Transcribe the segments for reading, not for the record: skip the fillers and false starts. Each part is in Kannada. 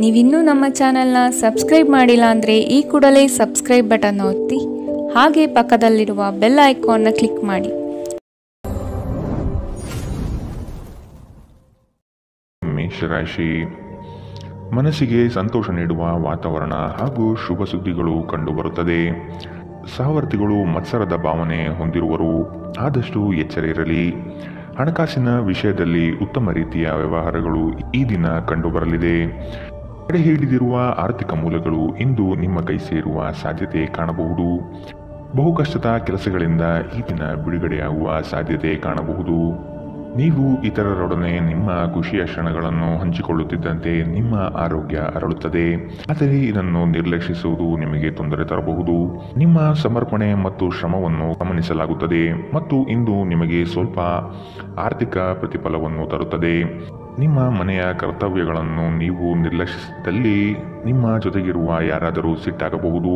ನೀವಿನ್ನೂ ನಮ್ಮ ಚಾನೆಲ್ನ ಸಬ್ಸ್ಕ್ರೈಬ್ ಮಾಡಿಲ್ಲ ಅಂದರೆ ಈ ಕೂಡಲೇ ಸಬ್ಸ್ಕ್ರೈಬ್ ಬಟನ್ ಒತ್ತಿ ಹಾಗೆ ಪಕ್ಕದಲ್ಲಿರುವ ಬೆಲ್ ಐಕಾನ್ನ ಕ್ಲಿಕ್ ಮಾಡಿ. ಮೇಷರಾಶಿ, ಮನಸ್ಸಿಗೆ ಸಂತೋಷ ನೀಡುವ ವಾತಾವರಣ ಹಾಗೂ ಶುಭ ಸುದ್ದಿಗಳು ಕಂಡುಬರುತ್ತದೆ. ಸಹವರ್ತಿಗಳು ಮತ್ಸರದ ಭಾವನೆ ಹೊಂದಿರುವರು, ಆದಷ್ಟು ಎಚ್ಚರ ಇರಲಿ. ಹಣಕಾಸಿನ ವಿಷಯದಲ್ಲಿ ಉತ್ತಮ ರೀತಿಯ ವ್ಯವಹಾರಗಳು ಈ ದಿನ ಕಂಡುಬರಲಿದೆ. ತಡೆ ಹಿಡಿದಿರುವ ಆರ್ಥಿಕ ಮೂಲಗಳು ಇಂದು ನಿಮ್ಮ ಕೈ ಸೇರುವ ಸಾಧ್ಯತೆ ಕಾಣಬಹುದು. ಬಹುಕಷ್ಟದ ಕೆಲಸಗಳಿಂದ ಈ ದಿನ ಬಿಡುಗಡೆಯಾಗುವ ಸಾಧ್ಯತೆ ಕಾಣಬಹುದು. ನೀವು ಇತರರೊಡನೆ ನಿಮ್ಮ ಖುಷಿಯ ಕ್ಷಣಗಳನ್ನು ಹಂಚಿಕೊಳ್ಳುತ್ತಿದ್ದಂತೆ ನಿಮ್ಮ ಆರೋಗ್ಯ ಅರಳುತ್ತದೆ, ಆದರೆ ಇದನ್ನು ನಿರ್ಲಕ್ಷಿಸುವುದು ನಿಮಗೆ ತೊಂದರೆ ತರಬಹುದು. ನಿಮ್ಮ ಸಮರ್ಪಣೆ ಮತ್ತು ಶ್ರಮವನ್ನು ಗಮನಿಸಲಾಗುತ್ತದೆ ಮತ್ತು ಇಂದು ನಿಮಗೆ ಸ್ವಲ್ಪ ಆರ್ಥಿಕ ಪ್ರತಿಫಲವನ್ನು ತರುತ್ತದೆ. ನಿಮ್ಮ ಮನೆಯ ಕರ್ತವ್ಯಗಳನ್ನು ನೀವು ನಿರ್ಲಕ್ಷಿಸಿದಲ್ಲಿ ನಿಮ್ಮ ಜೊತೆಗಿರುವ ಯಾರಾದರೂ ಸಿಟ್ಟಾಗಬಹುದು.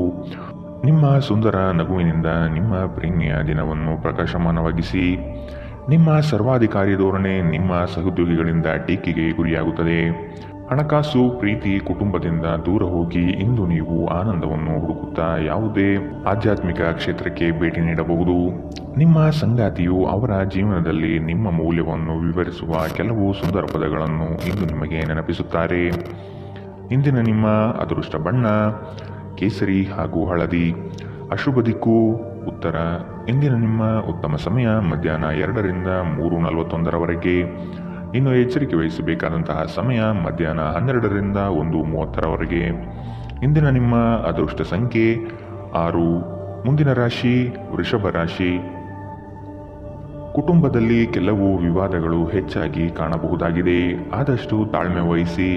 ನಿಮ್ಮ ಸುಂದರ ನಗುವಿನಿಂದ ನಿಮ್ಮ ಪ್ರೇಮಿಯ ದಿನವನ್ನು ಪ್ರಕಾಶಮಾನವಾಗಿಸಿ. ನಿಮ್ಮ ಸರ್ವಾಧಿಕಾರಿ ಧೋರಣೆ ನಿಮ್ಮ ಸಹೋದ್ಯೋಗಿಗಳಿಂದ ಟೀಕೆಗೆ ಗುರಿಯಾಗುತ್ತದೆ. ಹಣಕಾಸು, ಪ್ರೀತಿ, ಕುಟುಂಬದಿಂದ ದೂರ ಹೋಗಿ ಇಂದು ನೀವು ಆನಂದವನ್ನು ಹುಡುಕುತ್ತಾ ಯಾವುದೇ ಆಧ್ಯಾತ್ಮಿಕ ಕ್ಷೇತ್ರಕ್ಕೆ ಭೇಟಿ ನೀಡಬಹುದು. ನಿಮ್ಮ ಸಂಗಾತಿಯು ಅವರ ಜೀವನದಲ್ಲಿ ನಿಮ್ಮ ಮೌಲ್ಯವನ್ನು ವಿವರಿಸುವ ಕೆಲವು ಸುಂದರ ಪದಗಳನ್ನು ಇಂದು ನಿಮಗೆ ನೆನಪಿಸುತ್ತಾರೆ. ಇಂದಿನ ನಿಮ್ಮ ಅದೃಷ್ಟ ಬಣ್ಣ ಕೇಸರಿ ಹಾಗೂ ಹಳದಿ. ಅಶುಭ ದಿಕ್ಕು ಉತ್ತರ. ಇಂದಿನ ನಿಮ್ಮ ಉತ್ತಮ ಸಮಯ ಮಧ್ಯಾಹ್ನ 2ರಿಂದ 3:41 ಇನ್ನು ಎಚ್ಚರಿಕೆ ವಹಿಸಬೇಕಾದಂತಹ ಸಮಯ ಮಧ್ಯಾಹ್ನ 12ರಿಂದ 1:30 ಇಂದಿನ ನಿಮ್ಮ ಅದೃಷ್ಟ ಸಂಖ್ಯೆ 6. ಮುಂದಿನ ರಾಶಿ ವೃಷಭ ರಾಶಿ. ಕುಟುಂಬದಲ್ಲಿ ಕೆಲವು ವಿವಾದಗಳು ಹೆಚ್ಚಾಗಿ ಕಾಣಬಹುದಾಗಿದೆ, ಆದಷ್ಟು ತಾಳ್ಮೆ ವಹಿಸಿ.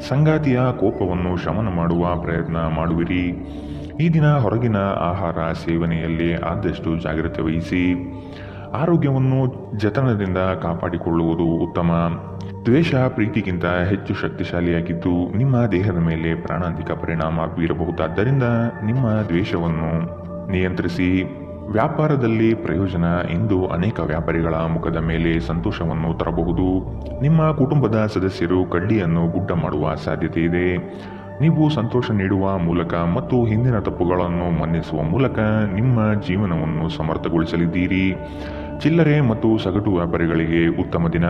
ಸಂಗಾತಿಯ ಕೋಪವನ್ನು ಶಮನ ಮಾಡುವ ಪ್ರಯತ್ನ ಮಾಡುವಿರಿ. ಈ ದಿನ ಹೊರಗಿನ ಆಹಾರ ಸೇವನೆಯಲ್ಲಿ ಆದಷ್ಟು ಜಾಗ್ರತೆ ವಹಿಸಿ. ಆರೋಗ್ಯವನ್ನು ಜತನದಿಂದ ಕಾಪಾಡಿಕೊಳ್ಳುವುದು ಉತ್ತಮ. ದ್ವೇಷ ಪ್ರೀತಿಗಿಂತ ಹೆಚ್ಚು ಶಕ್ತಿಶಾಲಿಯಾಗಿದ್ದು ನಿಮ್ಮ ದೇಹದ ಮೇಲೆ ಪ್ರಾಣಾಂತಿಕ ಪರಿಣಾಮ ಬೀರಬಹುದಾದ್ದರಿಂದ ನಿಮ್ಮ ದ್ವೇಷವನ್ನು ನಿಯಂತ್ರಿಸಿ. ವ್ಯಾಪಾರದಲ್ಲಿ ಪ್ರಯೋಜನ ಇಂದು ಅನೇಕ ವ್ಯಾಪಾರಿಗಳ ಮುಖದ ಮೇಲೆ ಸಂತೋಷವನ್ನು ತರಬಹುದು. ನಿಮ್ಮ ಕುಟುಂಬದ ಸದಸ್ಯರು ಕಡ್ಡಿಯನ್ನು ಗುಡ್ಡ ಮಾಡುವ ಸಾಧ್ಯತೆ ಇದೆ. ನೀವು ಸಂತೋಷ ನೀಡುವ ಮೂಲಕ ಮತ್ತು ಹಿಂದಿನ ತಪ್ಪುಗಳನ್ನು ಮನ್ನಿಸುವ ಮೂಲಕ ನಿಮ್ಮ ಜೀವನವನ್ನು ಸಮರ್ಥಗೊಳಿಸಲಿದ್ದೀರಿ. ಚಿಲ್ಲರೆ ಮತ್ತು ಸಗಟು ವ್ಯಾಪಾರಿಗಳಿಗೆ ಉತ್ತಮ ದಿನ.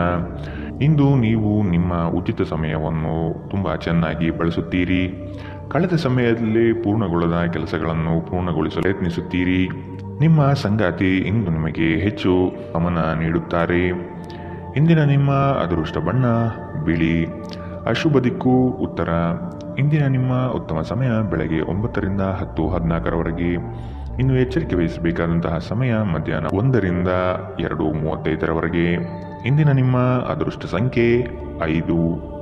ಇಂದು ನೀವು ನಿಮ್ಮ ಉಚಿತ ಸಮಯವನ್ನು ತುಂಬ ಚೆನ್ನಾಗಿ ಬಳಸುತ್ತೀರಿ. ಕಳೆದ ಸಮಯದಲ್ಲಿ ಪೂರ್ಣಗೊಳ್ಳದ ಕೆಲಸಗಳನ್ನು ಪೂರ್ಣಗೊಳಿಸಲು ಪ್ರಯತ್ನಿಸುತ್ತೀರಿ. ನಿಮ್ಮ ಸಂಗಾತಿ ಇಂದು ನಿಮಗೆ ಹೆಚ್ಚು ಗಮನ ನೀಡುತ್ತಾರೆ. ಇಂದಿನ ನಿಮ್ಮ ಅದೃಷ್ಟ ಬಣ್ಣ ಬಿಳಿ. ಅಶುಭ ದಿಕ್ಕು ಉತ್ತರ. ಇಂದಿನ ನಿಮ್ಮ ಉತ್ತಮ ಸಮಯ ಬೆಳಗ್ಗೆ 9ರಿಂದ 10:14 ಇನ್ನು ಎಚ್ಚರಿಕೆ ವಹಿಸಬೇಕಾದಂತಹ ಸಮಯ ಮಧ್ಯಾಹ್ನ 1ರಿಂದ 2:35 ಇಂದಿನ ನಿಮ್ಮ ಅದೃಷ್ಟ ಸಂಖ್ಯೆ 5.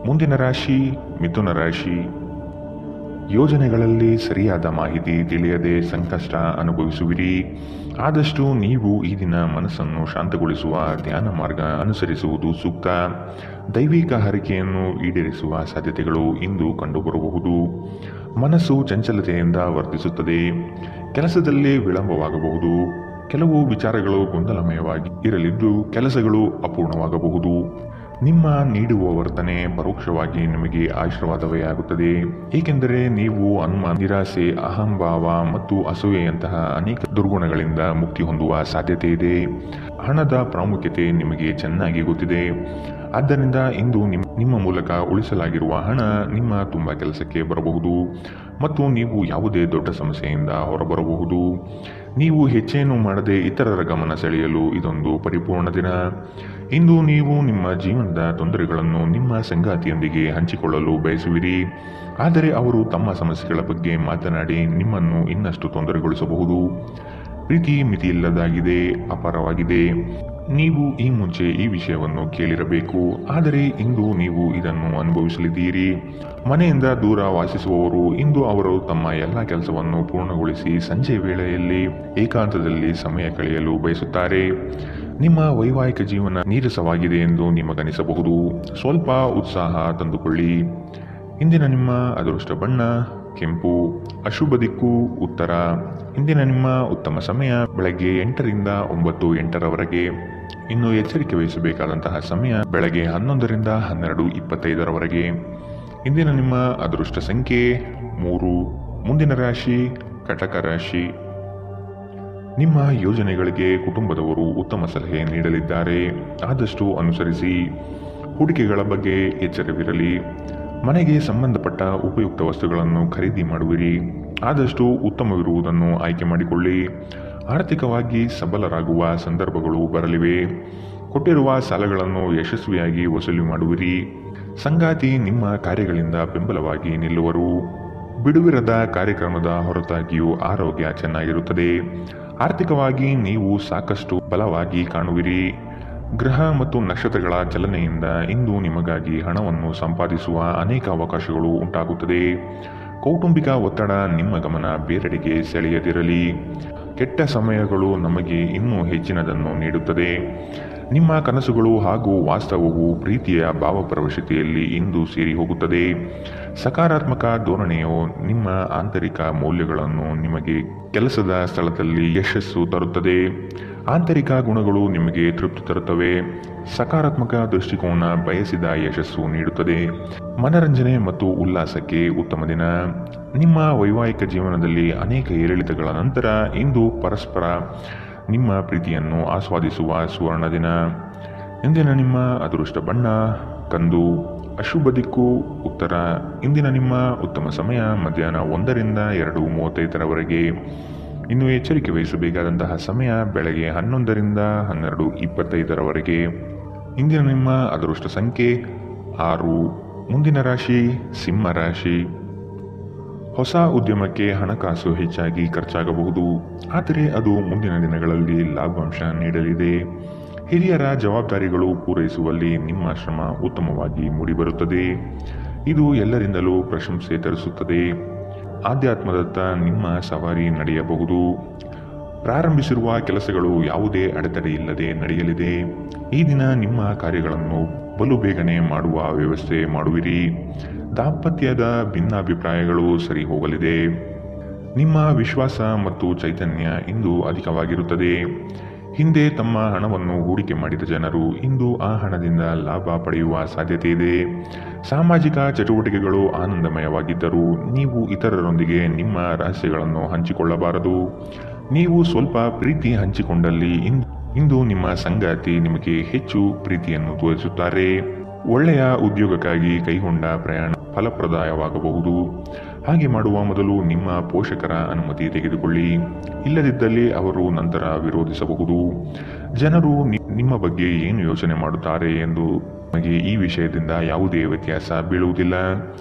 ಮುಂದಿನ ರಾಶಿ ಮಿಥುನ ರಾಶಿ. ಯೋಜನೆಗಳಲ್ಲಿ ಸರಿಯಾದ ಮಾಹಿತಿ ತಿಳಿಯದೆ ಸಂಕಷ್ಟ ಅನುಭವಿಸುವಿರಿ. ಆದಷ್ಟು ನೀವು ಈ ದಿನ ಮನಸ್ಸನ್ನು ಶಾಂತಗೊಳಿಸುವ ಧ್ಯಾನ ಮಾರ್ಗ ಅನುಸರಿಸುವುದು ಸೂಕ್ತ. ದೈವಿಕ ಹರಕೆಯನ್ನು ಈಡೇರಿಸುವ ಸಾಧ್ಯತೆಗಳು ಇಂದು ಕಂಡುಬರಬಹುದು. ಮನಸ್ಸು ಚಂಚಲತೆಯಿಂದ ವರ್ತಿಸುತ್ತದೆ. ಕೆಲಸದಲ್ಲಿ ವಿಳಂಬವಾಗಬಹುದು. ಕೆಲವು ವಿಚಾರಗಳು ಗೊಂದಲಮಯವಾಗಿ ಇರಲಿದ್ದು ಕೆಲಸಗಳು ಅಪೂರ್ಣವಾಗಬಹುದು. ನಿಮ್ಮ ನೀಡುವ ವರ್ತನೆ ಪರೋಕ್ಷವಾಗಿ ನಿಮಗೆ ಆಶೀರ್ವಾದವೇ ಆಗುತ್ತದೆ, ಏಕೆಂದರೆ ನೀವು ಅನುಮಾನ, ನಿರಾಸೆ, ಅಹಂಭಾವ ಮತ್ತು ಅಸೂಯೆಯಂತಹ ಅನೇಕ ದುರ್ಗುಣಗಳಿಂದ ಮುಕ್ತಿ ಹೊಂದುವ ಸಾಧ್ಯತೆ ಇದೆ. ಹಣದ ಪ್ರಾಮುಖ್ಯತೆ ನಿಮಗೆ ಚೆನ್ನಾಗಿ ಗೊತ್ತಿದೆ. ಆದ್ದರಿಂದ ಇಂದು ನಿಮ್ಮ ಮೂಲಕ ಉಳಿಸಲಾಗಿರುವ ಹಣ ನಿಮ್ಮ ತುಂಬ ಕೆಲಸಕ್ಕೆ ಬರಬಹುದು ಮತ್ತು ನೀವು ಯಾವುದೇ ದೊಡ್ಡ ಸಮಸ್ಯೆಯಿಂದ ಹೊರಬರಬಹುದು. ನೀವು ಹೆಚ್ಚೇನು ಮಾಡದೆ ಇತರರ ಗಮನ ಸೆಳೆಯಲು ಇದೊಂದು ಪರಿಪೂರ್ಣ ದಿನ. ಇಂದು ನೀವು ನಿಮ್ಮ ಜೀವನದ ತೊಂದರೆಗಳನ್ನು ನಿಮ್ಮ ಸಂಗಾತಿಯೊಂದಿಗೆ ಹಂಚಿಕೊಳ್ಳಲು ಬಯಸುವಿರಿ, ಆದರೆ ಅವರು ತಮ್ಮ ಸಮಸ್ಯೆಗಳ ಬಗ್ಗೆ ಮಾತನಾಡಿ ನಿಮ್ಮನ್ನು ಇನ್ನಷ್ಟು ತೊಂದರೆಗೊಳಿಸಬಹುದು. ಪ್ರೀತಿ ಮಿತಿಯಿಲ್ಲದಾಗಿದೆ, ಅಪಾರವಾಗಿದೆ. ನೀವು ಈ ಮುಂಚೆ ಈ ವಿಷಯವನ್ನು ಕೇಳಿರಬೇಕು, ಆದರೆ ಇಂದು ನೀವು ಇದನ್ನು ಅನುಭವಿಸಲಿದ್ದೀರಿ. ಮನೆಯಿಂದ ದೂರ ವಾಸಿಸುವವರು ಇಂದು ಅವರು ತಮ್ಮ ಎಲ್ಲ ಕೆಲಸವನ್ನು ಪೂರ್ಣಗೊಳಿಸಿ ಸಂಜೆ ವೇಳೆಯಲ್ಲಿ ಏಕಾಂತದಲ್ಲಿ ಸಮಯ ಕಳೆಯಲು ಬಯಸುತ್ತಾರೆ. ನಿಮ್ಮ ವೈವಾಹಿಕ ಜೀವನ ನೀರಸವಾಗಿದೆ ಎಂದು ನಿಮಗನಿಸಬಹುದು. ಸ್ವಲ್ಪ ಉತ್ಸಾಹ ತಂದುಕೊಳ್ಳಿ. ಇಂದಿನ ನಿಮ್ಮ ಅದೃಷ್ಟ ಬಣ್ಣ ಕೆಂಪು. ಅಶುಭ ದಿಕ್ಕು ಉತ್ತರ. ಇಂದಿನ ನಿಮ್ಮ ಉತ್ತಮ ಸಮಯ ಬೆಳಗ್ಗೆ 8ರಿಂದ 9:08 ಇನ್ನು ಎಚ್ಚರಿಕೆ ವಹಿಸಬೇಕಾದಂತಹ ಸಮಯ ಬೆಳಗ್ಗೆ 11ರಿಂದ 12:25 ಇಂದಿನ ನಿಮ್ಮ ಅದೃಷ್ಟ ಸಂಖ್ಯೆ 3. ಮುಂದಿನ ರಾಶಿ ಕಟಕ ರಾಶಿ. ನಿಮ್ಮ ಯೋಜನೆಗಳಿಗೆ ಕುಟುಂಬದವರು ಉತ್ತಮ ಸಲಹೆ ನೀಡಲಿದ್ದಾರೆ. ಆದಷ್ಟು ಅನುಸರಿಸಿ. ಹೂಡಿಕೆಗಳ ಬಗ್ಗೆ ಎಚ್ಚರವಿರಲಿ. ಮನೆಗೆ ಸಂಬಂಧಪಟ್ಟ ಉಪಯುಕ್ತ ವಸ್ತುಗಳನ್ನು ಖರೀದಿ ಮಾಡುವಿರಿ. ಆದಷ್ಟು ಉತ್ತಮವಿರುವುದನ್ನು ಆಯ್ಕೆ ಮಾಡಿಕೊಳ್ಳಿ. ಆರ್ಥಿಕವಾಗಿ ಸಬಲರಾಗುವ ಸಂದರ್ಭಗಳು ಬರಲಿವೆ. ಕೊಟ್ಟಿರುವ ಸಾಲಗಳನ್ನು ಯಶಸ್ವಿಯಾಗಿ ವಸೂಲಿ ಮಾಡುವಿರಿ. ಸಂಗಾತಿ ನಿಮ್ಮ ಕಾರ್ಯಗಳಿಂದ ಬೆಂಬಲವಾಗಿ ನಿಲ್ಲುವರು. ಬಿಡುವಿರದ ಕಾರ್ಯಕ್ರಮದ ಹೊರತಾಗಿಯೂ ಆರೋಗ್ಯ ಚೆನ್ನಾಗಿರುತ್ತದೆ. ಆರ್ಥಿಕವಾಗಿ ನೀವು ಸಾಕಷ್ಟು ಬಲವಾಗಿ ಕಾಣುವಿರಿ. ಗ್ರಹ ಮತ್ತು ನಕ್ಷತ್ರಗಳ ಚಲನೆಯಿಂದ ಇಂದು ನಿಮಗಾಗಿ ಹಣವನ್ನು ಸಂಪಾದಿಸುವ ಅನೇಕ ಅವಕಾಶಗಳು ಉಂಟಾಗುತ್ತದೆ. ಕೌಟುಂಬಿಕ ಒತ್ತಡ ನಿಮ್ಮ ಗಮನ ಬೇರೆಡೆಗೆ ಸೆಳೆಯದಿರಲಿ. ಕೆಟ್ಟ ಸಮಯಗಳು ನಮಗೆ ಇನ್ನೂ ಹೆಚ್ಚಿನದನ್ನು ನೀಡುತ್ತದೆ. ನಿಮ್ಮ ಕನಸುಗಳು ಹಾಗೂ ವಾಸ್ತವವು ಪ್ರೀತಿಯ ಭಾವಪ್ರವಶತೆಯಲ್ಲಿ ಇಂದು ಸೇರಿ ಹೋಗುತ್ತದೆ. ಸಕಾರಾತ್ಮಕ ಧೋರಣೆಯು ನಿಮ್ಮ ಆಂತರಿಕ ಮೌಲ್ಯಗಳನ್ನು ನಿಮಗೆ ಕೆಲಸದ ಸ್ಥಳದಲ್ಲಿ ಯಶಸ್ಸು ತರುತ್ತದೆ. ಆಂತರಿಕ ಗುಣಗಳು ನಿಮಗೆ ತೃಪ್ತಿ ತರುತ್ತವೆ. ಸಕಾರಾತ್ಮಕ ದೃಷ್ಟಿಕೋನ ಬಯಸಿದ ಯಶಸ್ಸು ನೀಡುತ್ತದೆ. ಮನರಂಜನೆ ಮತ್ತು ಉಲ್ಲಾಸಕ್ಕೆ ಉತ್ತಮ ದಿನ. ನಿಮ್ಮ ವೈವಾಹಿಕ ಜೀವನದಲ್ಲಿ ಅನೇಕ ಏರಿಳಿತಗಳ ನಂತರ ಇಂದು ಪರಸ್ಪರ ನಿಮ್ಮ ಪ್ರೀತಿಯನ್ನು ಆಸ್ವಾದಿಸುವ ಸುವರ್ಣ ದಿನ. ಇಂದಿನ ನಿಮ್ಮ ಅದೃಷ್ಟ ಬಣ್ಣ ಕಂದು. ಅಶುಭ ದಿಕ್ಕು ಉತ್ತರ. ಇಂದಿನ ನಿಮ್ಮ ಉತ್ತಮ ಸಮಯ ಮಧ್ಯಾಹ್ನ 1ರಿಂದ 2:35 ಇನ್ನು ಎಚ್ಚರಿಕೆ ವಹಿಸಬೇಕಾದಂತಹ ಸಮಯ ಬೆಳಗ್ಗೆ 11ರಿಂದ 12:25. ಇಂದಿನ ನಿಮ್ಮ ಅದೃಷ್ಟ ಸಂಖ್ಯೆ 6. ಮುಂದಿನ ರಾಶಿ ಸಿಂಹ ರಾಶಿ. ಹೊಸ ಉದ್ಯಮಕ್ಕೆ ಹಣಕಾಸು ಹೆಚ್ಚಾಗಿ ಖರ್ಚಾಗಬಹುದು, ಆದರೆ ಅದು ಮುಂದಿನ ದಿನಗಳಲ್ಲಿ ಲಾಭಾಂಶ ನೀಡಲಿದೆ. ಹಿರಿಯರ ಜವಾಬ್ದಾರಿಗಳು ಪೂರೈಸುವಲ್ಲಿ ನಿಮ್ಮ ಶ್ರಮ ಉತ್ತಮವಾಗಿ ಮೂಡಿಬರುತ್ತದೆ. ಇದು ಎಲ್ಲರಿಂದಲೂ ಪ್ರಶಂಸೆ ತರಿಸುತ್ತದೆ. ಆಧ್ಯಾತ್ಮದತ್ತ ನಿಮ್ಮ ಸವಾರಿ ನಡೆಯಬಹುದು. ಪ್ರಾರಂಭಿಸಿರುವ ಕೆಲಸಗಳು ಯಾವುದೇ ಅಡೆತಡೆ ಇಲ್ಲದೆ ನಡೆಯಲಿದೆ. ಈ ದಿನ ನಿಮ್ಮ ಕಾರ್ಯಗಳನ್ನು ಬಲು ಬೇಗನೆ ಮಾಡುವ ವ್ಯವಸ್ಥೆ ಮಾಡುವಿರಿ. ದಾಂಪತ್ಯದ ಭಿನ್ನಾಭಿಪ್ರಾಯಗಳು ಸರಿ ಹೋಗಲಿದೆ. ನಿಮ್ಮ ವಿಶ್ವಾಸ ಮತ್ತು ಚೈತನ್ಯ ಇಂದು ಅಧಿಕವಾಗಿರುತ್ತದೆ. ಹಿಂದೆ ತಮ್ಮ ಹಣವನ್ನು ಹೂಡಿಕೆ ಮಾಡಿದ ಜನರು ಇಂದು ಆ ಹಣದಿಂದ ಲಾಭ ಪಡೆಯುವ ಸಾಧ್ಯತೆ ಇದೆ. ಸಾಮಾಜಿಕ ಚಟುವಟಿಕೆಗಳು ಆನಂದಮಯವಾಗಿದ್ದರೂ ನೀವು ಇತರರೊಂದಿಗೆ ನಿಮ್ಮ ರಹಸ್ಯಗಳನ್ನು ಹಂಚಿಕೊಳ್ಳಬಾರದು. ನೀವು ಸ್ವಲ್ಪ ಪ್ರೀತಿ ಹಂಚಿಕೊಂಡಲ್ಲಿ ಇಂದು ನಿಮ್ಮ ಸಂಗಾತಿ ನಿಮಗೆ ಹೆಚ್ಚು ಪ್ರೀತಿಯನ್ನು ತೋರಿಸುತ್ತಾರೆ. ಒಳ್ಳೆಯ ಉದ್ಯೋಗಕ್ಕಾಗಿ ಕೈಗೊಂಡ ಪ್ರಯಾಣ ಫಲಪ್ರದಾಯವಾಗಬಹುದು. ಹಾಗೆ ಮಾಡುವ ಮೊದಲು ನಿಮ್ಮ ಪೋಷಕರ ಅನುಮತಿ ತೆಗೆದುಕೊಳ್ಳಿ. ಇಲ್ಲದಿದ್ದಲ್ಲಿ ಅವರು ನಂತರ ವಿರೋಧಿಸಬಹುದು. ಜನರು ನಿಮ್ಮ ಬಗ್ಗೆ ಏನು ಯೋಚನೆ ಮಾಡುತ್ತಾರೆ ಎಂದು ನಿಮಗೆ ಈ ವಿಷಯದಿಂದ ಯಾವುದೇ ವ್ಯತ್ಯಾಸ ಬೀಳುವುದಿಲ್ಲ.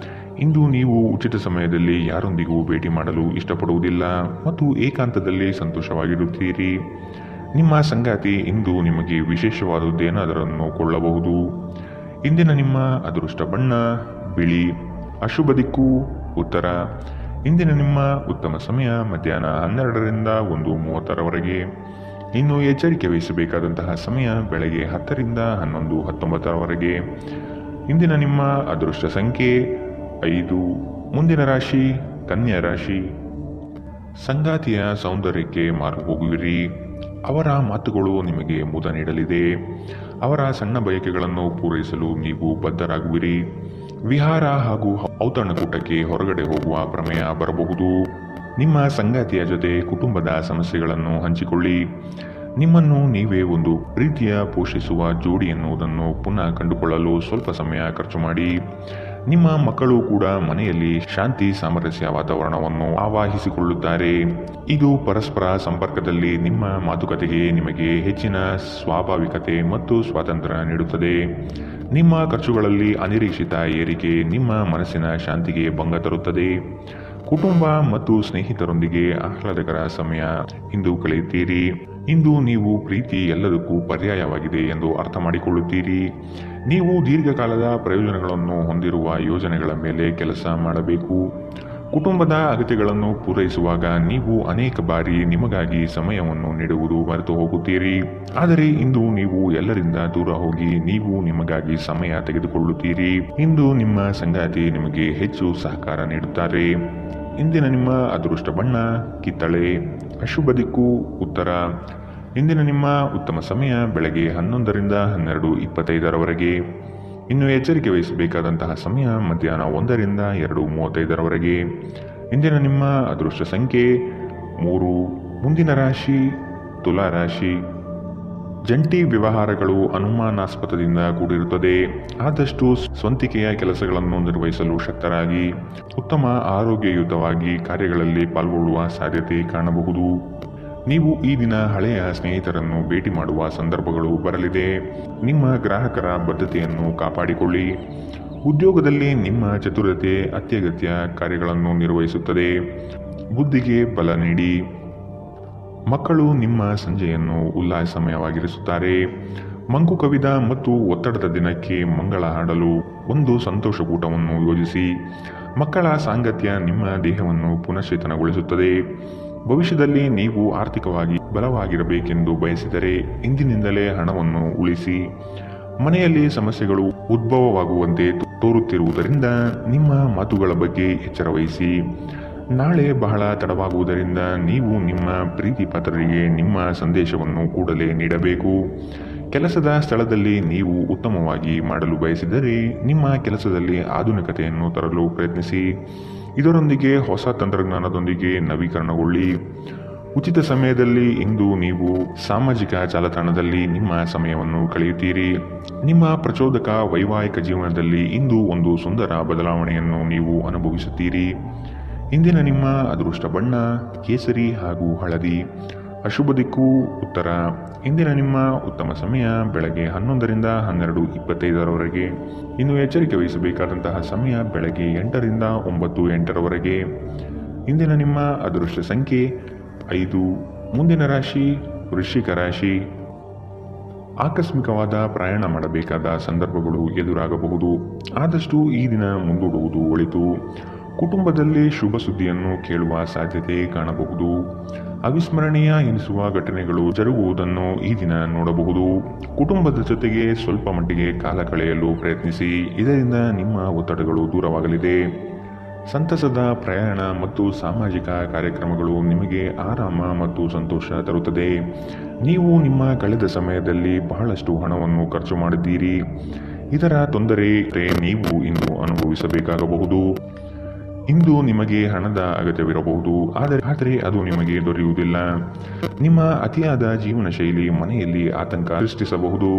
ಇಂದು ನೀವು ಉಚಿತ ಸಮಯದಲ್ಲಿ ಯಾರೊಂದಿಗೂ ಭೇಟಿ ಮಾಡಲು ಇಷ್ಟಪಡುವುದಿಲ್ಲ ಮತ್ತು ಏಕಾಂತದಲ್ಲಿ ಸಂತೋಷವಾಗಿರುತ್ತೀರಿ. ನಿಮ್ಮ ಸಂಗಾತಿ ಇಂದು ನಿಮಗೆ ವಿಶೇಷವಾದದ್ದೇನಾದರನ್ನು ಕೊಳ್ಳಬಹುದು. ಇಂದಿನ ನಿಮ್ಮ ಅದೃಷ್ಟ ಬಣ್ಣ ಬಿಳಿ. ಅಶುಭ ದಿಕ್ಕು ಉತ್ತರ. ಇಂದಿನ ನಿಮ್ಮ ಉತ್ತಮ ಸಮಯ ಮಧ್ಯಾಹ್ನ 12ರಿಂದ 1:30. ಇನ್ನು ಎಚ್ಚರಿಕೆ ವಹಿಸಬೇಕಾದಂತಹ ಸಮಯ ಬೆಳಗ್ಗೆ 10ರಿಂದ 11:19. ಇಂದಿನ ನಿಮ್ಮ ಅದೃಷ್ಟ ಸಂಖ್ಯೆ 5. ಮುಂದಿನ ರಾಶಿ ಕನ್ಯಾ ರಾಶಿ. ಸಂಗಾತಿಯ ಸೌಂದರ್ಯಕ್ಕೆ ಮಾರು ಹೋಗುವಿರಿ. ಅವರ ಮಾತುಗಳು ನಿಮಗೆ ಮುದ ನೀಡಲಿದೆ. ಅವರ ಸಣ್ಣ ಬಯಕೆಗಳನ್ನು ಪೂರೈಸಲು ನೀವು ಬದ್ಧರಾಗುವಿರಿ. ವಿಹಾರ ಹಾಗೂ ಔತಣಕೂಟಕ್ಕೆ ಹೊರಗಡೆ ಹೋಗುವ ಪ್ರಮೇಯ ಬರಬಹುದು. ನಿಮ್ಮ ಸಂಗಾತಿಯ ಜೊತೆ ಕುಟುಂಬದ ಸಮಸ್ಯೆಗಳನ್ನು ಹಂಚಿಕೊಳ್ಳಿ. ನಿಮ್ಮನ್ನು ನೀವೇ ಒಂದು ಪ್ರೀತಿಯ ಪೋಷಿಸುವ ಜೋಡಿ ಎನ್ನುವುದನ್ನು ಪುನಃ ಕಂಡುಕೊಳ್ಳಲು ಸ್ವಲ್ಪ ಸಮಯ ಖರ್ಚು ಮಾಡಿ. ನಿಮ್ಮ ಮಕ್ಕಳು ಕೂಡ ಮನೆಯಲ್ಲಿ ಶಾಂತಿ ಸಾಮರಸ್ಯ ವಾತಾವರಣವನ್ನು ಆವಾಹಿಸಿಕೊಳ್ಳುತ್ತಾರೆ. ಇದು ಪರಸ್ಪರ ಸಂಪರ್ಕದಲ್ಲಿ ನಿಮ್ಮ ಮಾತುಕತೆಗೆ ನಿಮಗೆ ಹೆಚ್ಚಿನ ಸ್ವಾಭಾವಿಕತೆ ಮತ್ತು ಸ್ವಾತಂತ್ರ್ಯ ನೀಡುತ್ತದೆ. ನಿಮ್ಮ ಖರ್ಚುಗಳಲ್ಲಿ ಅನಿರೀಕ್ಷಿತ ಏರಿಕೆ ನಿಮ್ಮ ಮನಸ್ಸಿನ ಶಾಂತಿಗೆ ಭಂಗ ತರುತ್ತದೆ. ಕುಟುಂಬ ಮತ್ತು ಸ್ನೇಹಿತರೊಂದಿಗೆ ಆಹ್ಲಾದಕರ ಸಮಯ ಇಂದು ಕಳೆಯುತ್ತೀರಿ. ಇಂದು ನೀವು ಪ್ರೀತಿ ಎಲ್ಲದಕ್ಕೂ ಪರ್ಯಾಯವಾಗಿದೆ ಎಂದು ಅರ್ಥ ಮಾಡಿಕೊಳ್ಳುತ್ತೀರಿ. ನೀವು ದೀರ್ಘಕಾಲದ ಪ್ರಯೋಜನಗಳನ್ನು ಹೊಂದಿರುವ ಯೋಜನೆಗಳ ಮೇಲೆ ಕೆಲಸ ಮಾಡಬೇಕು. ಕುಟುಂಬದ ಅಗತ್ಯಗಳನ್ನು ಪೂರೈಸುವಾಗ ನೀವು ಅನೇಕ ಬಾರಿ ನಿಮಗಾಗಿ ಸಮಯವನ್ನು ನೀಡುವುದು ಮರೆತು ಹೋಗುತ್ತೀರಿ. ಆದರೆ ಇಂದು ನೀವು ಎಲ್ಲರಿಂದ ದೂರ ಹೋಗಿ ನೀವು ನಿಮಗಾಗಿ ಸಮಯ ತೆಗೆದುಕೊಳ್ಳುತ್ತೀರಿ. ಇಂದು ನಿಮ್ಮ ಸಂಗಾತಿ ನಿಮಗೆ ಹೆಚ್ಚು ಸಹಕಾರ ನೀಡುತ್ತಾರೆ. ಇಂದಿನ ನಿಮ್ಮ ಅದೃಷ್ಟ ಬಣ್ಣ ಕಿತ್ತಳೆ. ಅಶುಭ ದಿಕ್ಕು ಉತ್ತರ. ಇಂದಿನ ನಿಮ್ಮ ಉತ್ತಮ ಸಮಯ ಬೆಳಗ್ಗೆ 11ರಿಂದ 12:25. ಇನ್ನು ಎಚ್ಚರಿಕೆ ವಹಿಸಬೇಕಾದಂತಹ ಸಮಯ ಮಧ್ಯಾಹ್ನ 1ರಿಂದ 2:35 ಇಂದಿನ ನಿಮ್ಮ ಅದೃಷ್ಟ ಸಂಖ್ಯೆ 3. ಮುಂದಿನ ರಾಶಿ ತುಲಾ ರಾಶಿ. ಜಂಟಿ ವ್ಯವಹಾರಗಳು ಅನುಮಾನಾಸ್ಪದದಿಂದ ಕೂಡಿರುತ್ತದೆ. ಆದಷ್ಟು ಸ್ವಂತಿಕೆಯ ಕೆಲಸಗಳನ್ನು ನಿರ್ವಹಿಸಲು ಶಕ್ತರಾಗಿ ಉತ್ತಮ ಆರೋಗ್ಯಯುತವಾಗಿ ಕಾರ್ಯಗಳಲ್ಲಿ ಪಾಲ್ಗೊಳ್ಳುವ ಸಾಧ್ಯತೆ ಕಾಣಬಹುದು. ನೀವು ಈ ದಿನ ಹಳೆಯ ಸ್ನೇಹಿತರನ್ನು ಭೇಟಿ ಮಾಡುವ ಸಂದರ್ಭಗಳು ಬರಲಿದೆ. ನಿಮ್ಮ ಗ್ರಾಹಕರ ಬದ್ಧತೆಯನ್ನು ಕಾಪಾಡಿಕೊಳ್ಳಿ. ಉದ್ಯೋಗದಲ್ಲಿ ನಿಮ್ಮ ಚತುರತೆ ಅತ್ಯಗತ್ಯ ಕಾರ್ಯಗಳನ್ನು ನಿರ್ವಹಿಸುತ್ತದೆ. ಬುದ್ಧಿಗೆ ಬಲ ನೀಡಿ. ಮಕ್ಕಳು ನಿಮ್ಮ ಸಂಜೆಯನ್ನು ಉಲ್ಲಾಸಮಯವಾಗಿರಿಸುತ್ತಾರೆ. ಮಂಕು ಕವಿದ ಮತ್ತು ಒತ್ತಡದ ದಿನಕ್ಕೆ ಮಂಗಳ ಹಾಡಲು ಒಂದು ಸಂತೋಷಕೂಟವನ್ನು ಯೋಜಿಸಿ. ಮಕ್ಕಳ ಸಾಂಗತ್ಯ ನಿಮ್ಮ ದೇಹವನ್ನು ಪುನಶ್ಚೇತನಗೊಳಿಸುತ್ತದೆ. ಭವಿಷ್ಯದಲ್ಲಿ ನೀವು ಆರ್ಥಿಕವಾಗಿ ಬಲವಾಗಿರಬೇಕೆಂದು ಬಯಸಿದರೆ ಇಂದಿನಿಂದಲೇ ಹಣವನ್ನು ಉಳಿಸಿ. ಮನೆಯಲ್ಲಿ ಸಮಸ್ಯೆಗಳು ಉದ್ಭವವಾಗುವಂತೆ ತೋರುತ್ತಿರುವುದರಿಂದ ನಿಮ್ಮ ಮಾತುಗಳ ಬಗ್ಗೆ ಎಚ್ಚರ ವಹಿಸಿ. ನಾಳೆ ಬಹಳ ತಡವಾಗುವುದರಿಂದ ನೀವು ನಿಮ್ಮ ಪ್ರೀತಿ ಪಾತ್ರರಿಗೆ ನಿಮ್ಮ ಸಂದೇಶವನ್ನು ಕೂಡಲೇ ನೀಡಬೇಕು. ಕೆಲಸದ ಸ್ಥಳದಲ್ಲಿ ನೀವು ಉತ್ತಮವಾಗಿ ಮಾಡಲು ಬಯಸಿದರೆ ನಿಮ್ಮ ಕೆಲಸದಲ್ಲಿ ಆಧುನಿಕತೆಯನ್ನು ತರಲು ಪ್ರಯತ್ನಿಸಿ. ಇದರೊಂದಿಗೆ ಹೊಸ ತಂತ್ರಜ್ಞಾನದೊಂದಿಗೆ ನವೀಕರಣಗೊಳ್ಳಿ. ಉಚಿತ ಸಮಯದಲ್ಲಿ ಇಂದು ನೀವು ಸಾಮಾಜಿಕ ಜಾಲತಾಣದಲ್ಲಿ ನಿಮ್ಮ ಸಮಯವನ್ನು ಕಳೆಯುತ್ತೀರಿ. ನಿಮ್ಮ ಪ್ರಚೋದಕ ವೈವಾಹಿಕ ಜೀವನದಲ್ಲಿ ಇಂದು ಒಂದು ಸುಂದರ ಬದಲಾವಣೆಯನ್ನು ನೀವು ಅನುಭವಿಸುತ್ತೀರಿ. ಇಂದಿನ ನಿಮ್ಮ ಅದೃಷ್ಟ ಬಣ್ಣ ಕೇಸರಿ ಹಾಗೂ ಹಳದಿ. ಅಶುಭ ದಿಕ್ಕು ಉತ್ತರ. ಇಂದಿನ ನಿಮ್ಮ ಉತ್ತಮ ಸಮಯ ಬೆಳಗ್ಗೆ 11ರಿಂದ 12:25. ಇನ್ನು ಎಚ್ಚರಿಕೆ ವಹಿಸಬೇಕಾದಂತಹ ಸಮಯ ಬೆಳಗ್ಗೆ 8ರಿಂದ 9:08. ಇಂದಿನ ನಿಮ್ಮ ಅದೃಷ್ಟ ಸಂಖ್ಯೆ 5. ಮುಂದಿನ ರಾಶಿ ವೃಶ್ಚಿಕ ರಾಶಿ. ಆಕಸ್ಮಿಕವಾದ ಪ್ರಯಾಣ ಮಾಡಬೇಕಾದ ಸಂದರ್ಭಗಳು ಎದುರಾಗಬಹುದು. ಆದಷ್ಟು ಈ ದಿನ ಮುಂದೂಡುವುದು ಒಳಿತು. ಕುಟುಂಬದಲ್ಲಿ ಶುಭ ಸುದ್ದಿಯನ್ನು ಕೇಳುವ ಸಾಧ್ಯತೆ ಕಾಣಬಹುದು. ಅವಿಸ್ಮರಣೀಯ ಎನಿಸುವ ಘಟನೆಗಳು ಜರುಗುವುದನ್ನು ಈ ದಿನ ನೋಡಬಹುದು. ಕುಟುಂಬದ ಜೊತೆಗೆ ಸ್ವಲ್ಪ ಮಟ್ಟಿಗೆ ಕಾಲ ಕಳೆಯಲು ಪ್ರಯತ್ನಿಸಿ. ಇದರಿಂದ ನಿಮ್ಮ ಒತ್ತಡಗಳು ದೂರವಾಗಲಿದೆ. ಸಂತಸದ ಪ್ರಯಾಣ ಮತ್ತು ಸಾಮಾಜಿಕ ಕಾರ್ಯಕ್ರಮಗಳು ನಿಮಗೆ ಆರಾಮ ಮತ್ತು ಸಂತೋಷ ತರುತ್ತದೆ. ನೀವು ನಿಮ್ಮ ಕಳೆದ ಸಮಯದಲ್ಲಿ ಬಹಳಷ್ಟು ಹಣವನ್ನು ಖರ್ಚು ಮಾಡಿದ್ದೀರಿ. ಇದರ ತೊಂದರೆ ನೀವು ಇಂದು ಅನುಭವಿಸಬೇಕಾಗಬಹುದು. ಇಂದು ನಿಮಗೆ ಹಣದ ಅಗತ್ಯವಿರಬಹುದು, ಆದರೆ ಅದು ನಿಮಗೆ ದೊರೆಯುವುದಿಲ್ಲ. ನಿಮ್ಮ ಅತಿಯಾದ ಜೀವನ ಶೈಲಿ ಮನೆಯಲ್ಲಿ ಆತಂಕ ಸೃಷ್ಟಿಸಬಹುದು.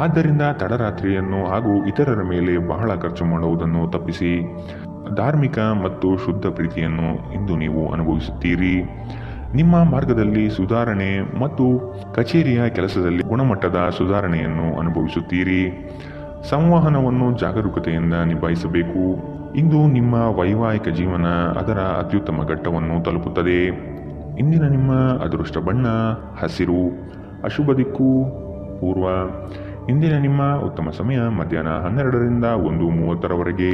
ಆದ್ದರಿಂದ ತಡರಾತ್ರಿಯನ್ನು ಹಾಗೂ ಇತರರ ಮೇಲೆ ಬಹಳ ಖರ್ಚು ಮಾಡುವುದನ್ನು ತಪ್ಪಿಸಿ. ಧಾರ್ಮಿಕ ಮತ್ತು ಶುದ್ಧ ಪ್ರೀತಿಯನ್ನು ಇಂದು ನೀವು ಅನುಭವಿಸುತ್ತೀರಿ. ನಿಮ್ಮ ಮಾರ್ಗದಲ್ಲಿ ಸುಧಾರಣೆ ಮತ್ತು ಕಚೇರಿಯ ಕೆಲಸದಲ್ಲಿ ಗುಣಮಟ್ಟದ ಸುಧಾರಣೆಯನ್ನು ಅನುಭವಿಸುತ್ತೀರಿ. ಸಂವಹನವನ್ನು ಜಾಗರೂಕತೆಯಿಂದ ನಿಭಾಯಿಸಬೇಕು. ಇಂದು ನಿಮ್ಮ ವೈವಾಹಿಕ ಜೀವನ ಅದರ ಅತ್ಯುತ್ತಮ ಘಟ್ಟವನ್ನು ತಲುಪುತ್ತದೆ. ಇಂದಿನ ನಿಮ್ಮ ಅದೃಷ್ಟ ಬಣ್ಣ ಹಸಿರು. ಅಶುಭ ದಿಕ್ಕು ಪೂರ್ವ. ಇಂದಿನ ನಿಮ್ಮ ಉತ್ತಮ ಸಮಯ ಮಧ್ಯಾಹ್ನ 12ರಿಂದ 1:30.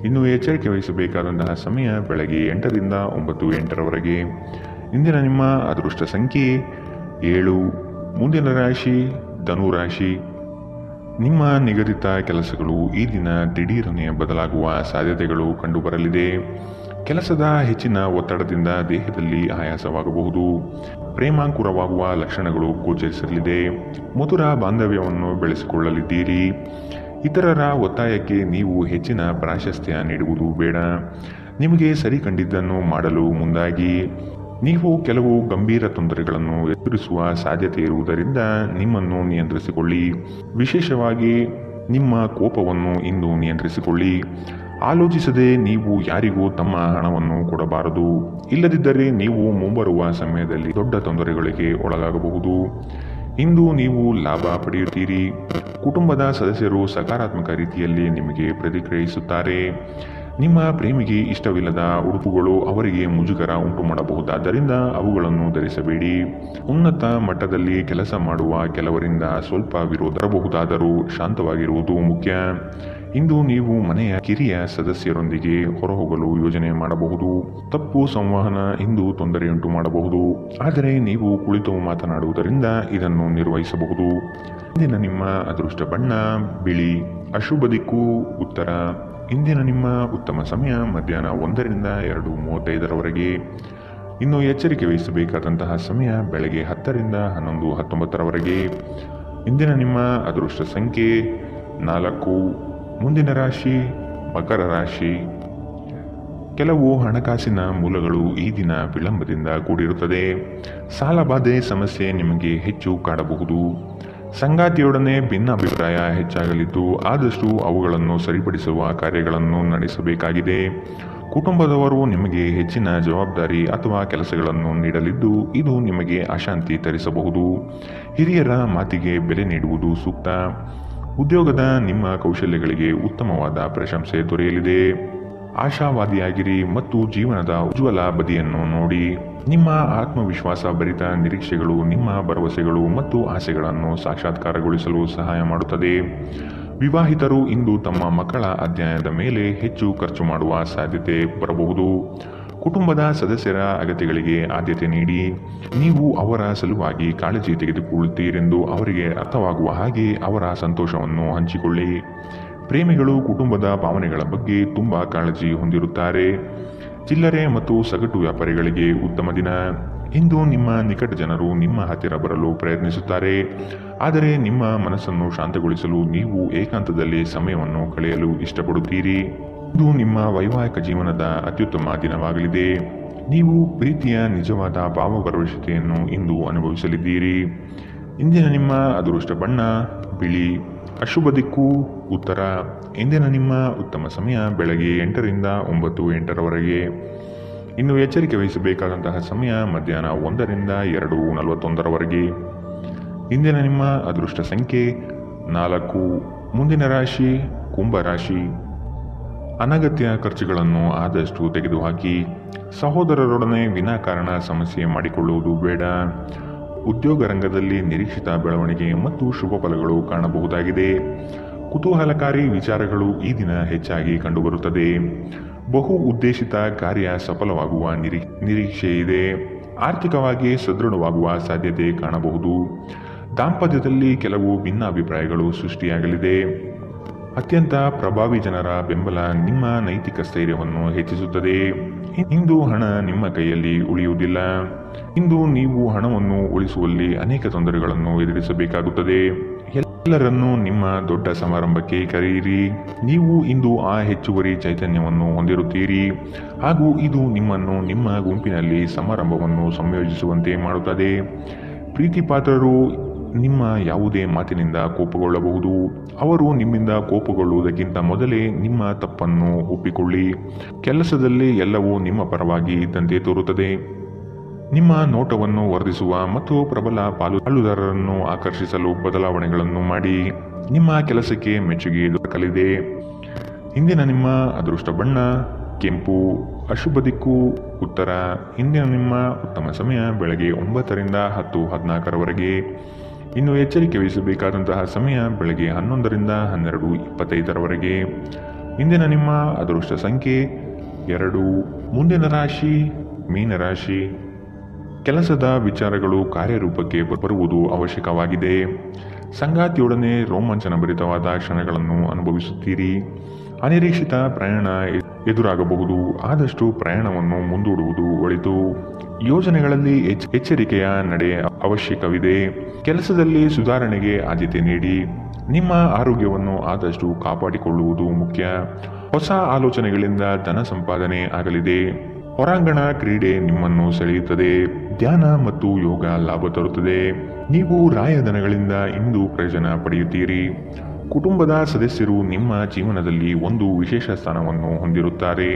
ಇನ್ನು ಎಚ್ಚರಿಕೆ ವಹಿಸಬೇಕಾದಂತಹ ಸಮಯ ಬೆಳಗ್ಗೆ 8ರಿಂದ 9:08. ಇಂದಿನ ನಿಮ್ಮ ಅದೃಷ್ಟ ಸಂಖ್ಯೆ 7. ಮುಂದಿನ ರಾಶಿ ಧನು ರಾಶಿ. ನಿಮ್ಮ ನಿಗದಿತ ಕೆಲಸಗಳು ಈ ದಿನ ದಿಢೀರನೆ ಬದಲಾಗುವ ಸಾಧ್ಯತೆಗಳು ಕಂಡುಬರಲಿದೆ. ಕೆಲಸದ ಹೆಚ್ಚಿನ ಒತ್ತಡದಿಂದ ದೇಹದಲ್ಲಿ ಆಯಾಸವಾಗಬಹುದು. ಪ್ರೇಮಾಂಕುರವಾಗುವ ಲಕ್ಷಣಗಳು ಗೋಚರಿಸಲಿದೆ. ಮಧುರ ಬಾಂಧವ್ಯವನ್ನು ಬೆಳೆಸಿಕೊಳ್ಳಲಿದ್ದೀರಿ. ಇತರರ ಒತ್ತಾಯಕ್ಕೆ ನೀವು ಹೆಚ್ಚಿನ ಪ್ರಾಶಸ್ತ್ಯ ನೀಡುವುದು ಬೇಡ. ನಿಮಗೆ ಸರಿ ಕಂಡಿದ್ದನ್ನು ಮಾಡಲು ಮುಂದಾಗಿ. ನೀವು ಕೆಲವು ಗಂಭೀರ ತೊಂದರೆಗಳನ್ನು ಎದುರಿಸುವ ಸಾಧ್ಯತೆ ಇರುವುದರಿಂದ ನಿಮ್ಮನ್ನು ನಿಯಂತ್ರಿಸಿಕೊಳ್ಳಿ. ವಿಶೇಷವಾಗಿ ನಿಮ್ಮ ಕೋಪವನ್ನು ಇಂದು ನಿಯಂತ್ರಿಸಿಕೊಳ್ಳಿ. ಆಲೋಚಿಸದೆ ನೀವು ಯಾರಿಗೂ ತಮ್ಮ ಹಣವನ್ನು ಕೊಡಬಾರದು. ಇಲ್ಲದಿದ್ದರೆ ನೀವು ಮುಂಬರುವ ಸಮಯದಲ್ಲಿ ದೊಡ್ಡ ತೊಂದರೆಗಳಿಗೆ ಒಳಗಾಗಬಹುದು. ಇಂದು ನೀವು ಲಾಭ ಪಡೆಯುತ್ತೀರಿ. ಕುಟುಂಬದ ಸದಸ್ಯರು ಸಕಾರಾತ್ಮಕ ರೀತಿಯಲ್ಲಿ ನಿಮಗೆ ಪ್ರತಿಕ್ರಿಯಿಸುತ್ತಾರೆ. ನಿಮ್ಮ ಪ್ರೇಮಿಗೆ ಇಷ್ಟವಿಲ್ಲದ ಉಡುಪುಗಳು ಅವರಿಗೆ ಮುಜುಗರ ಉಂಟು ಮಾಡಬಹುದಾದ್ದರಿಂದ ಅವುಗಳನ್ನು ಧರಿಸಬೇಡಿ. ಉನ್ನತ ಮಟ್ಟದಲ್ಲಿ ಕೆಲಸ ಮಾಡುವ ಕೆಲವರಿಂದ ಸ್ವಲ್ಪ ವಿರೋಧ ಬರಬಹುದಾದರೂ ಶಾಂತವಾಗಿರುವುದು ಮುಖ್ಯ. ಇಂದು ನೀವು ಮನೆಯ ಕಿರಿಯ ಸದಸ್ಯರೊಂದಿಗೆ ಹೊರಹೋಗಲು ಯೋಜನೆ ಮಾಡಬಹುದು. ತಪ್ಪು ಸಂವಹನ ಇಂದು ತೊಂದರೆಯುಂಟು ಮಾಡಬಹುದು, ಆದರೆ ನೀವು ಕುಳಿತು ಮಾತನಾಡುವುದರಿಂದ ಇದನ್ನು ನಿರ್ವಹಿಸಬಹುದು. ಇಂದಿನ ನಿಮ್ಮ ಅದೃಷ್ಟ ಬಣ್ಣ ಬಿಳಿ. ಅಶುಭ ದಿಕ್ಕು ಉತ್ತರ. ಇಂದಿನ ನಿಮ್ಮ ಉತ್ತಮ ಸಮಯ ಮಧ್ಯಾಹ್ನ 1ರಿಂದ 2:35. ಇನ್ನು ಎಚ್ಚರಿಕೆ ವಹಿಸಬೇಕಾದಂತಹ ಸಮಯ ಬೆಳಗ್ಗೆ 10ರಿಂದ 11:19. ಇಂದಿನ ನಿಮ್ಮ ಅದೃಷ್ಟ ಸಂಖ್ಯೆ 4. ಮುಂದಿನ ರಾಶಿ ಮಕರ ರಾಶಿ. ಕೆಲವು ಹಣಕಾಸಿನ ಮೂಲಗಳು ಈ ದಿನ ವಿಳಂಬದಿಂದ ಕೂಡಿರುತ್ತದೆ. ಸಾಲಬಾಧೆ ಸಮಸ್ಯೆ ನಿಮಗೆ ಹೆಚ್ಚು ಕಾಡಬಹುದು. ಸಂಗಾತಿಯೊಡನೆ ಭಿನ್ನಾಭಿಪ್ರಾಯ ಹೆಚ್ಚಾಗಲಿದ್ದು ಆದಷ್ಟು ಅವುಗಳನ್ನು ಸರಿಪಡಿಸುವ ಕಾರ್ಯಗಳನ್ನು ನಡೆಸಬೇಕಾಗಿದೆ. ಕುಟುಂಬದವರು ನಿಮಗೆ ಹೆಚ್ಚಿನ ಜವಾಬ್ದಾರಿ ಅಥವಾ ಕೆಲಸಗಳನ್ನು ನೀಡಲಿದ್ದು ಇದು ನಿಮಗೆ ಅಶಾಂತಿ ತರಿಸಬಹುದು. ಹಿರಿಯರ ಮಾತಿಗೆ ಬೆಲೆ ನೀಡುವುದು ಸೂಕ್ತ. ಉದ್ಯೋಗದ ನಿಮ್ಮ ಕೌಶಲ್ಯಗಳಿಗೆ ಉತ್ತಮವಾದ ಪ್ರಶಂಸೆ ದೊರೆಯಲಿದೆ. ಆಶಾವಾದಿಯಾಗಿರಿ ಮತ್ತು ಜೀವನದ ಉಜ್ವಲ ಬದಿಯನ್ನು ನೋಡಿ. ನಿಮ್ಮ ಆತ್ಮವಿಶ್ವಾಸ ಭರಿತ ನಿರೀಕ್ಷೆಗಳು ನಿಮ್ಮ ಭರವಸೆಗಳು ಮತ್ತು ಆಸೆಗಳನ್ನು ಸಾಕ್ಷಾತ್ಕಾರಗೊಳಿಸಲು ಸಹಾಯ ಮಾಡುತ್ತದೆ. ವಿವಾಹಿತರು ಇಂದು ತಮ್ಮ ಮಕ್ಕಳ ಅಧ್ಯಯನದ ಮೇಲೆ ಹೆಚ್ಚು ಖರ್ಚು ಮಾಡುವ ಸಾಧ್ಯತೆ ಬರಬಹುದು. ಕುಟುಂಬದ ಸದಸ್ಯರ ಅಗತ್ಯಗಳಿಗೆ ಆದ್ಯತೆ ನೀಡಿ. ನೀವು ಅವರ ಸಲುವಾಗಿ ಕಾಳಜಿ ತೆಗೆದುಕೊಳ್ಳುತ್ತೀರೆಂದು ಅವರಿಗೆ ಅರ್ಥವಾಗುವ ಹಾಗೆ ಅವರ ಸಂತೋಷವನ್ನು ಹಂಚಿಕೊಳ್ಳಿ. ಪ್ರೇಮಿಗಳು ಕುಟುಂಬದ ಭಾವನೆಗಳ ಬಗ್ಗೆ ತುಂಬಾ ಕಾಳಜಿ ಹೊಂದಿರುತ್ತಾರೆ. ಚಿಲ್ಲರೆ ಮತ್ತು ಸಗಟು ವ್ಯಾಪಾರಿಗಳಿಗೆ ಉತ್ತಮ ದಿನ. ಇಂದು ನಿಮ್ಮ ನಿಕಟ ಜನರು ನಿಮ್ಮ ಹತ್ತಿರ ಬರಲು ಪ್ರಯತ್ನಿಸುತ್ತಾರೆ, ಆದರೆ ನಿಮ್ಮ ಮನಸ್ಸನ್ನು ಶಾಂತಗೊಳಿಸಲು ನೀವು ಏಕಾಂತದಲ್ಲಿ ಸಮಯವನ್ನು ಕಳೆಯಲು ಇಷ್ಟಪಡುತ್ತೀರಿ. ಇದು ನಿಮ್ಮ ವೈವಾಹಿಕ ಜೀವನದ ಅತ್ಯುತ್ತಮ ದಿನವಾಗಲಿದೆ. ನೀವು ಪ್ರೀತಿಯ ನಿಜವಾದ ಭಾವಭರವಸೆಯನ್ನು ಇಂದು ಅನುಭವಿಸಲಿದ್ದೀರಿ. ಇಂದಿನ ನಿಮ್ಮ ಅದೃಷ್ಟ ಬಣ್ಣ ಬಿಳಿ. ಅಶುಭ ದಿಕ್ಕು ಉತ್ತರ. ಇಂದಿನ ನಿಮ್ಮ ಉತ್ತಮ ಸಮಯ ಬೆಳಗ್ಗೆ 8ರಿಂದ 9:08ರವರೆಗೆ. ಇನ್ನು ಎಚ್ಚರಿಕೆ ವಹಿಸಬೇಕಾದಂತಹ ಸಮಯ ಮಧ್ಯಾಹ್ನ 1ರಿಂದ 2:41ರವರೆಗೆ. ಇಂದಿನ ನಿಮ್ಮ ಅದೃಷ್ಟ ಸಂಖ್ಯೆ 4. ಮುಂದಿನ ರಾಶಿ ಕುಂಭರಾಶಿ. ಅನಗತ್ಯ ಖರ್ಚುಗಳನ್ನು ಆದಷ್ಟು ತೆಗೆದುಹಾಕಿ. ಸಹೋದರರೊಡನೆ ವಿನಾಕಾರಣ ಸಮಸ್ಯೆ ಮಾಡಿಕೊಳ್ಳುವುದು ಬೇಡ. ಉದ್ಯೋಗ ರಂಗದಲ್ಲಿ ನಿರೀಕ್ಷಿತ ಬೆಳವಣಿಗೆ ಮತ್ತು ಶುಭ ಫಲಗಳು ಕಾಣಬಹುದಾಗಿದೆ. ಕುತೂಹಲಕಾರಿ ವಿಚಾರಗಳು ಈ ದಿನ ಹೆಚ್ಚಾಗಿ ಕಂಡುಬರುತ್ತದೆ. ಬಹು ಉದ್ದೇಶಿತ ಕಾರ್ಯ ಸಫಲವಾಗುವ ನಿರೀಕ್ಷೆ ಇದೆ. ಆರ್ಥಿಕವಾಗಿ ಸದೃಢವಾಗುವ ಸಾಧ್ಯತೆ ಕಾಣಬಹುದು. ದಾಂಪತ್ಯದಲ್ಲಿ ಕೆಲವು ಭಿನ್ನಾಭಿಪ್ರಾಯಗಳು ಸೃಷ್ಟಿಯಾಗಲಿದೆ. ಅತ್ಯಂತ ಪ್ರಭಾವಿ ಜನರ ಬೆಂಬಲ ನಿಮ್ಮ ನೈತಿಕ ಸ್ಥೈರ್ಯವನ್ನು ಹೆಚ್ಚಿಸುತ್ತದೆ. ಇಂದು ಹಣ ನಿಮ್ಮ ಕೈಯಲ್ಲಿ ಉಳಿಯುವುದಿಲ್ಲ. ಇಂದು ನೀವು ಹಣವನ್ನು ಉಳಿಸುವಲ್ಲಿ ಅನೇಕ ತೊಂದರೆಗಳನ್ನು ಎದುರಿಸಬೇಕಾಗುತ್ತದೆ. ಎಲ್ಲರನ್ನೂ ನಿಮ್ಮ ದೊಡ್ಡ ಸಮಾರಂಭಕ್ಕೆ ಕರೆಯಿರಿ. ನೀವು ಇಂದು ಆ ಹೆಚ್ಚುವರಿ ಚೈತನ್ಯವನ್ನು ಹೊಂದಿರುತ್ತೀರಿ ಹಾಗೂ ಇದು ನಿಮ್ಮನ್ನು ನಿಮ್ಮ ಗುಂಪಿನಲ್ಲಿ ಸಮಾರಂಭವನ್ನು ಸಂಯೋಜಿಸುವಂತೆ ಮಾಡುತ್ತದೆ. ಪ್ರೀತಿಪಾತ್ರರು ನಿಮ್ಮ ಯಾವುದೇ ಮಾತಿನಿಂದ ಕೋಪಗೊಳ್ಳಬಹುದು. ಅವರು ನಿಮ್ಮಿಂದ ಕೋಪಗೊಳ್ಳುವುದಕ್ಕಿಂತ ಮೊದಲೇ ನಿಮ್ಮ ತಪ್ಪನ್ನು ಒಪ್ಪಿಕೊಳ್ಳಿ. ಕೆಲಸದಲ್ಲಿ ಎಲ್ಲವೂ ನಿಮ್ಮ ಪರವಾಗಿ ಇದ್ದಂತೆ ತೋರುತ್ತದೆ. ನಿಮ್ಮ ನೋಟವನ್ನು ವರ್ಧಿಸುವ ಮತ್ತು ಪ್ರಬಲ ಪಾಲುದಾರರನ್ನು ಆಕರ್ಷಿಸಲು ಬದಲಾವಣೆಗಳನ್ನು ಮಾಡಿ. ನಿಮ್ಮ ಕೆಲಸಕ್ಕೆ ಮೆಚ್ಚುಗೆ ದೊರಕಲಿದೆ. ಇಂದಿನ ನಿಮ್ಮ ಅದೃಷ್ಟ ಬಣ್ಣ ಕೆಂಪು. ಅಶುಭ ದಿಕ್ಕು ಉತ್ತರ. ಇಂದಿನ ನಿಮ್ಮ ಉತ್ತಮ ಸಮಯ ಬೆಳಗ್ಗೆ 9ರಿಂದ 10:14ರವರೆಗೆ. ಇನ್ನು ಎಚ್ಚರಿಕೆ ವಹಿಸಬೇಕಾದಂತಹ ಸಮಯ ಬೆಳಗ್ಗೆ 11ರಿಂದ 12:25ರವರೆಗೆ. ಇಂದಿನ ನಿಮ್ಮ ಅದೃಷ್ಟ ಸಂಖ್ಯೆ 2. ಮುಂದಿನ ರಾಶಿ ಮೀನರಾಶಿ. ಕೆಲಸದ ವಿಚಾರಗಳು ಕಾರ್ಯರೂಪಕ್ಕೆ ಬರುವುದು ಅವಶ್ಯಕವಾಗಿದೆ. ಸಂಗಾತಿಯೊಡನೆ ರೋಮಾಂಚನಭರಿತವಾದ ಕ್ಷಣಗಳನ್ನು ಅನುಭವಿಸುತ್ತೀರಿ. ಅನಿರೀಕ್ಷಿತ ಪ್ರಯಾಣ ಎದುರಾಗಬಹುದು. ಆದಷ್ಟು ಪ್ರಯಾಣವನ್ನು ಮುಂದೂಡುವುದು ಒಳಿತು. ಯೋಜನೆಗಳಲ್ಲಿ ಎಚ್ಚರಿಕೆಯ ನಡೆ ಅವಶ್ಯಕವಿದೆ. ಕೆಲಸದಲ್ಲಿ ಸುಧಾರಣೆಗೆ ಆದ್ಯತೆ ನೀಡಿ. ನಿಮ್ಮ ಆರೋಗ್ಯವನ್ನು ಆದಷ್ಟು ಕಾಪಾಡಿಕೊಳ್ಳುವುದು ಮುಖ್ಯ. ಹೊಸ ಆಲೋಚನೆಗಳಿಂದ ಧನ ಸಂಪಾದನೆ ಆಗಲಿದೆ. ಹೊರಾಂಗಣ ಕ್ರೀಡೆ ನಿಮ್ಮನ್ನು ಸೆಳೆಯುತ್ತದೆ. ಧ್ಯಾನ ಮತ್ತು ಯೋಗ ಲಾಭ ತರುತ್ತದೆ. ನೀವು ರಾಯಧನಗಳಿಂದ ಇಂದು ಪ್ರಯೋಜನ ಪಡೆಯುತ್ತೀರಿ. ಕುಟುಂಬದ ಸದಸ್ಯರು ನಿಮ್ಮ ಜೀವನದಲ್ಲಿ ಒಂದು ವಿಶೇಷ ಸ್ಥಾನವನ್ನು ಹೊಂದಿರುತ್ತಾರೆ.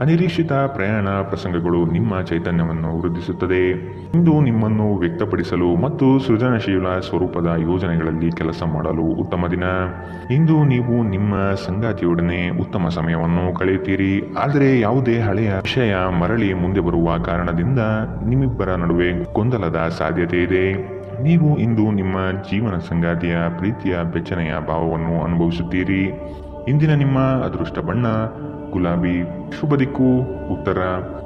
ಅನಿರೀಕ್ಷಿತ ಪ್ರಯಾಣ ಪ್ರಸಂಗಗಳು ನಿಮ್ಮ ಚೈತನ್ಯವನ್ನು ವೃದ್ಧಿಸುತ್ತದೆ. ಇಂದು ನಿಮ್ಮನ್ನು ವ್ಯಕ್ತಪಡಿಸಲು ಮತ್ತು ಸೃಜನಶೀಲ ಸ್ವರೂಪದ ಯೋಜನೆಗಳಲ್ಲಿ ಕೆಲಸ ಮಾಡಲು ಉತ್ತಮ ದಿನ. ಇಂದು ನೀವು ನಿಮ್ಮ ಸಂಗಾತಿಯೊಡನೆ ಉತ್ತಮ ಸಮಯವನ್ನು ಕಳೆಯುತ್ತೀರಿ. ಆದರೆ ಯಾವುದೇ ಹಳೆಯ ವಿಷಯ ಮರಳಿ ಮುಂದೆ ಬರುವ ಕಾರಣದಿಂದ ನಿಮ್ಮಿಬ್ಬರ ನಡುವೆ ಗೊಂದಲದ ಸಾಧ್ಯತೆ ಇದೆ. ನೀವು ಇಂದು ನಿಮ್ಮ ಜೀವನ ಸಂಗಾತಿಯ ಪ್ರೀತಿಯ ಬೆಚ್ಚನೆಯ ಭಾವವನ್ನು ಅನುಭವಿಸುತ್ತೀರಿ. ಇಂದಿನ ನಿಮ್ಮ ಅದೃಷ್ಟ ಬಣ್ಣ ಗುಲಾಬಿ. ಶುಭ ದಿಕ್ಕು ಉತ್ತರ.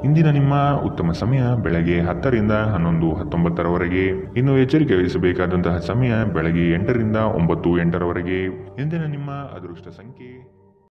ಇಂದಿನ ನಿಮ್ಮ ಉತ್ತಮ ಸಮಯ ಬೆಳಗ್ಗೆ 10ರಿಂದ 11:19ರವರೆಗೆ. ಇನ್ನು ಎಚ್ಚರಿಕೆ ವಹಿಸಬೇಕಾದಂತಹ ಸಮಯ ಬೆಳಗ್ಗೆ 8ರಿಂದ 9:08ರವರೆಗೆ. ಇಂದಿನ ನಿಮ್ಮ ಅದೃಷ್ಟ ಸಂಖ್ಯೆ